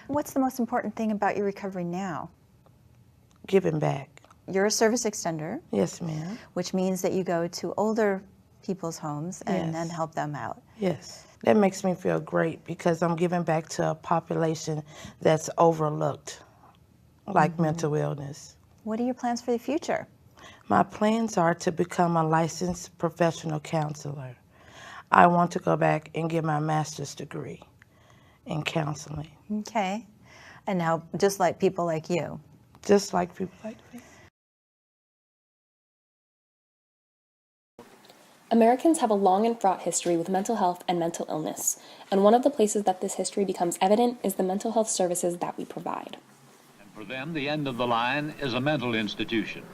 What's the most important thing about your recovery now? Giving back. You're a service extender. Yes, ma'am. Which means that you go to older people's homes and then help them out. Yes. That makes me feel great because I'm giving back to a population that's overlooked, like mental illness. What are your plans for the future? My plans are to become a licensed professional counselor. I want to go back and get my master's degree in counseling. Okay. And help just like people like you. Just like people like me. Americans have a long and fraught history with mental health and mental illness, and one of the places that this history becomes evident is the mental health services that we provide. And for them, the end of the line is a mental institution.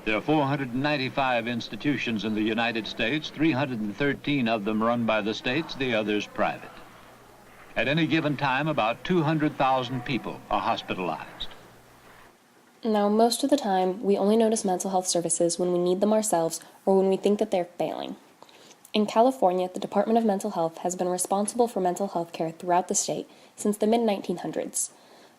There are 495 institutions in the United States, 313 of them run by the states, the others private. At any given time, about 200,000 people are hospitalized. Now, most of the time, we only notice mental health services when we need them ourselves or when we think that they're failing. In California, the Department of Mental Health has been responsible for mental health care throughout the state since the mid-1900s,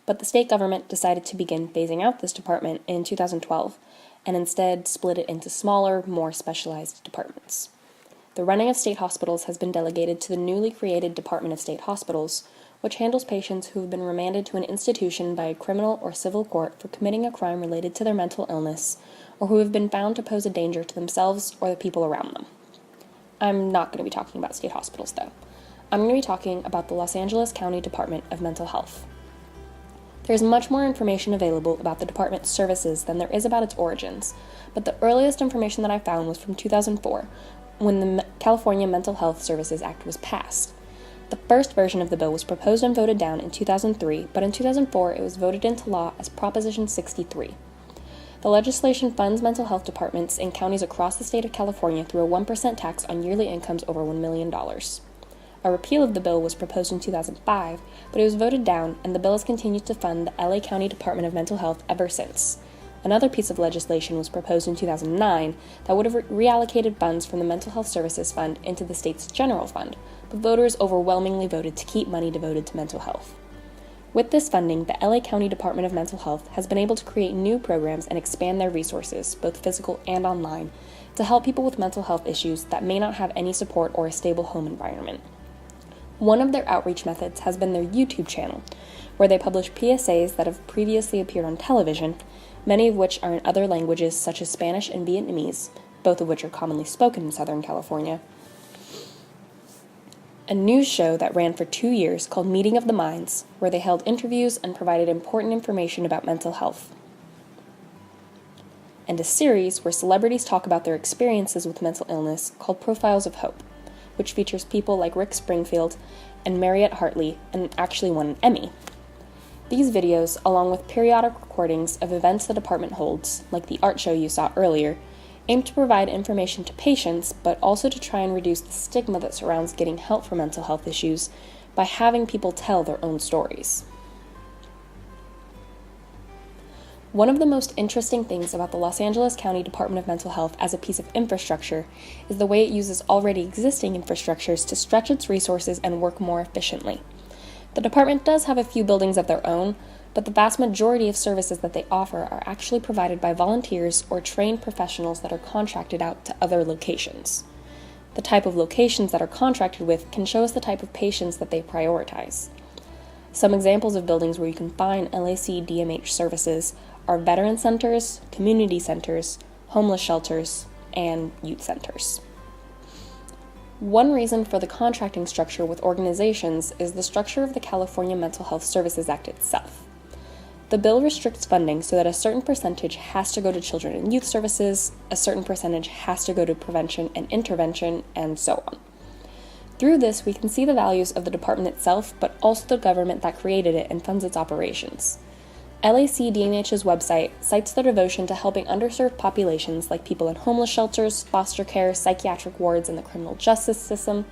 but the state government decided to begin phasing out this department in 2012 and instead split it into smaller, more specialized departments. The running of state hospitals has been delegated to the newly created Department of State Hospitals, which handles patients who have been remanded to an institution by a criminal or civil court for committing a crime related to their mental illness, or who have been found to pose a danger to themselves or the people around them. I'm not going to be talking about state hospitals, though. I'm going to be talking about the Los Angeles County Department of Mental Health. There's much more information available about the department's services than there is about its origins, but the earliest information that I found was from 2004, when the California Mental Health Services Act was passed. The first version of the bill was proposed and voted down in 2003, but in 2004 it was voted into law as Proposition 63. The legislation funds mental health departments in counties across the state of California through a 1% tax on yearly incomes over $1 million. A repeal of the bill was proposed in 2005, but it was voted down, and the bill has continued to fund the LA County Department of Mental Health ever since. Another piece of legislation was proposed in 2009 that would have reallocated funds from the Mental Health Services Fund into the state's general fund, but voters overwhelmingly voted to keep money devoted to mental health. With this funding, the LA County Department of Mental Health has been able to create new programs and expand their resources, both physical and online, to help people with mental health issues that may not have any support or a stable home environment. One of their outreach methods has been their YouTube channel, where they publish PSAs that have previously appeared on television, many of which are in other languages such as Spanish and Vietnamese, both of which are commonly spoken in Southern California. A news show that ran for 2 years called Meeting of the Minds, where they held interviews and provided important information about mental health. And a series where celebrities talk about their experiences with mental illness called Profiles of Hope, which features people like Rick Springfield and Mariette Hartley, and actually won an Emmy. These videos, along with periodic recordings of events the department holds, like the art show you saw earlier, aim to provide information to patients, but also to try and reduce the stigma that surrounds getting help for mental health issues by having people tell their own stories. One of the most interesting things about the Los Angeles County Department of Mental Health as a piece of infrastructure is the way it uses already existing infrastructures to stretch its resources and work more efficiently. The department does have a few buildings of their own, but the vast majority of services that they offer are actually provided by volunteers or trained professionals that are contracted out to other locations. The type of locations that are contracted with can show us the type of patients that they prioritize. Some examples of buildings where you can find LAC DMH services are veteran centers, community centers, homeless shelters, and youth centers. One reason for the contracting structure with organizations is the structure of the California Mental Health Services Act itself. The bill restricts funding so that a certain percentage has to go to children and youth services, a certain percentage has to go to prevention and intervention, and so on. Through this, we can see the values of the department itself, but also the government that created it and funds its operations. LAC DMH's website cites their devotion to helping underserved populations like people in homeless shelters, foster care, psychiatric wards, and the criminal justice system,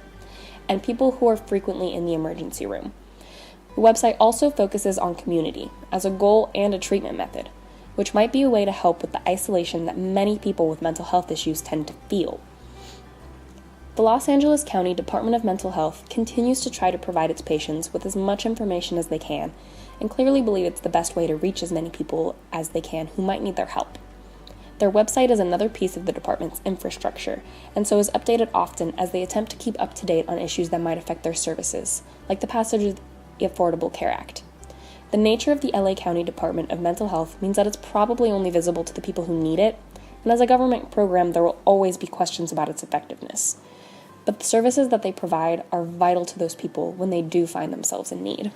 and people who are frequently in the emergency room. The website also focuses on community as a goal and a treatment method, which might be a way to help with the isolation that many people with mental health issues tend to feel. The Los Angeles County Department of Mental Health continues to try to provide its patients with as much information as they can, and clearly believe it's the best way to reach as many people as they can who might need their help. Their website is another piece of the department's infrastructure, and so is updated often as they attempt to keep up to date on issues that might affect their services, like the passage of the Affordable Care Act. The nature of the LA County Department of Mental Health means that it's probably only visible to the people who need it, and as a government program, there will always be questions about its effectiveness. But the services that they provide are vital to those people when they do find themselves in need.